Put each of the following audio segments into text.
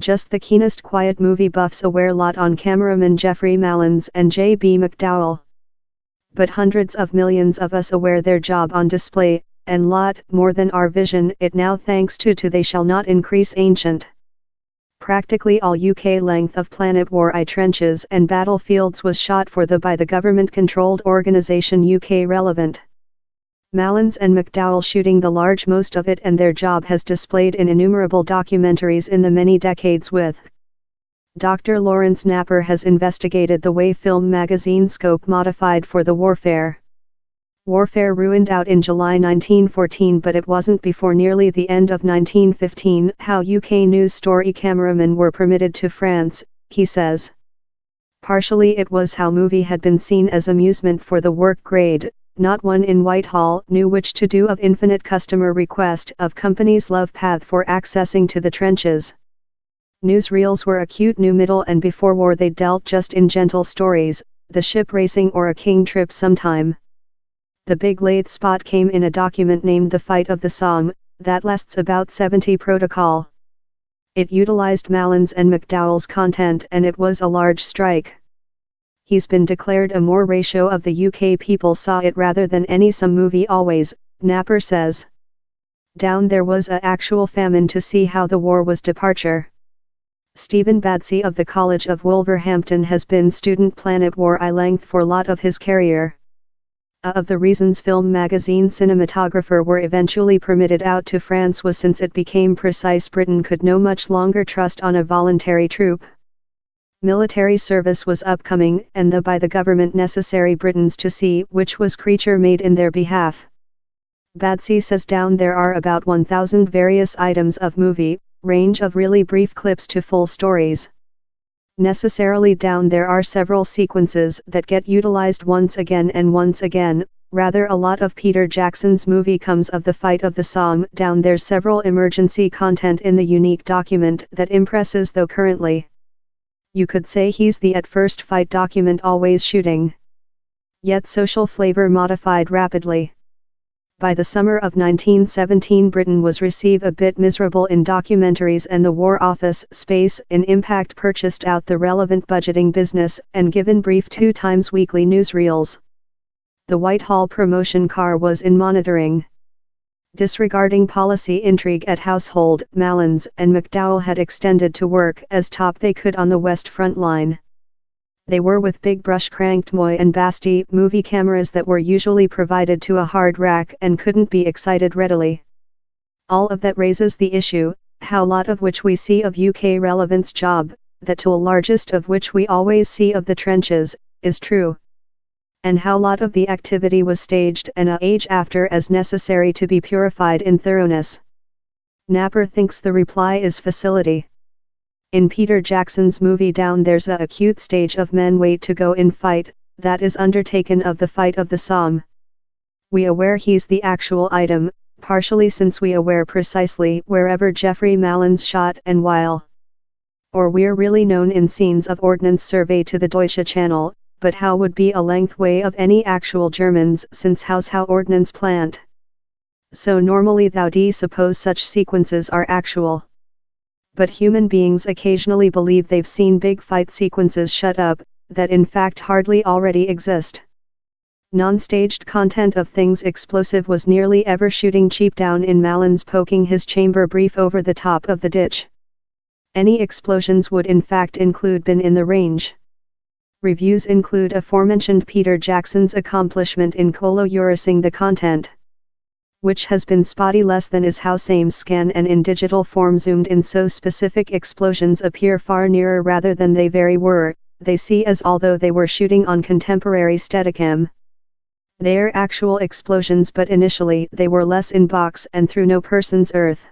Just the keenest quiet movie buffs aware lot on cameraman Jeffrey Malins and J.B. McDowell. But hundreds of millions of us aware their job on display, and lot more than our vision it now thanks to they shall not increase ancient. Practically all UK length of Planet War I trenches and battlefields was shot for by the government-controlled organisation UK Relevant. Malins and McDowell shooting the large most of it, and their job has displayed in innumerable documentaries in the many decades with. Dr. Lawrence Napper has investigated the way film magazine Scope modified for the warfare. Warfare ruined out in July 1914, but it wasn't before nearly the end of 1915 how UK news story cameramen were permitted to France, he says. Partially it was how movie had been seen as amusement for the work grade. Not one in Whitehall knew which to do of infinite customer request of company's love path for accessing to the trenches. Newsreels were a cute new middle, and before war they dealt just in gentle stories, the ship racing or a king trip sometime. The big lathe spot came in a document named The Fight of the Somme, that lasts about 70 protocol. It utilized Malins and McDowell's content, and it was a large strike. He's been declared a more ratio of the UK people saw it rather than any some movie always, Napper says. Down there was a actual famine to see how the war was departure. Stephen Badsey of the College of Wolverhampton has been student Planet War I length for lot of his career. Of the reasons film magazine cinematographer were eventually permitted out to France was since it became precise Britain could no much longer trust on a voluntary troop. Military service was upcoming, and by the government necessary Britons to see which was creature made in their behalf. Badsey says down there are about 1,000 various items of movie, range of really brief clips to full stories. Necessarily down there are several sequences that get utilized once again and once again, rather a lot of Peter Jackson's movie comes of the Fight of the Somme. Down there's several emergency content in the unique document that impresses though currently. You could say he's the at first fight document always shooting. Yet social flavor modified rapidly. By the summer of 1917 Britain was receive a bit miserable in documentaries, and the War Office space in Impact purchased out the relevant budgeting business and given brief 2 times weekly newsreels. The Whitehall promotion car was in monitoring. Disregarding policy intrigue at household, Malins and McDowell had extended to work as top they could on the West Front line. They were with big brush-cranked Moy and Basti movie cameras that were usually provided to a hard rack and couldn't be excited readily. All of that raises the issue, how lot of which we see of UK relevance job, that tool largest of which we always see of the trenches, is true. And how lot of the activity was staged and age after as necessary to be purified in thoroughness. Napper thinks the reply is facility. In Peter Jackson's movie Down there's a acute stage of men wait to go in fight, that is undertaken of the Fight of the Somme. We aware he's the actual item, partially since we aware precisely wherever Jeffrey Malins shot and while. Or we're really known in scenes of ordnance survey to the Deutsche Channel, but how would be a length way of any actual Germans since how's how ordnance plant. So normally thou suppose such sequences are actual. But human beings occasionally believe they've seen big fight sequences shut up, that in fact hardly already exist. Non-staged content of things explosive was nearly ever shooting cheap down in Malins poking his chamber brief over the top of the ditch. Any explosions would in fact include been in the range. Reviews include aforementioned Peter Jackson's accomplishment in colorizing the content, which has been spotty less than is how same scan and in digital form zoomed in so specific explosions appear far nearer rather than they very were, they see as although they were shooting on contemporary Steadicam. They're actual explosions, but initially they were less in box and through no person's earth.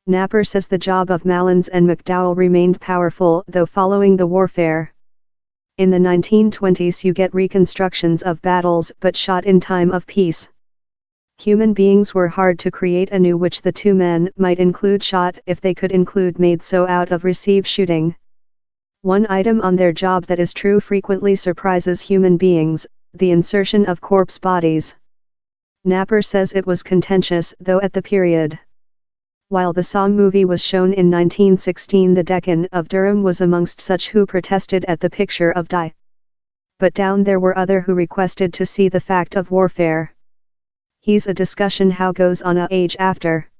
Napper says the job of Malins and McDowell remained powerful though following the warfare. In the 1920s you get reconstructions of battles but shot in time of peace. Human beings were hard to create anew, which the 2 men might include shot if they could include made so out of receive shooting. One item on their job that is true frequently surprises human beings, the insertion of corpse bodies. Napper says it was contentious though at the period. While the song movie was shown in 1916, the Deccan of Durham was amongst such who protested at the picture of die. But down there were other who requested to see the fact of warfare. He's a discussion how goes on a age after.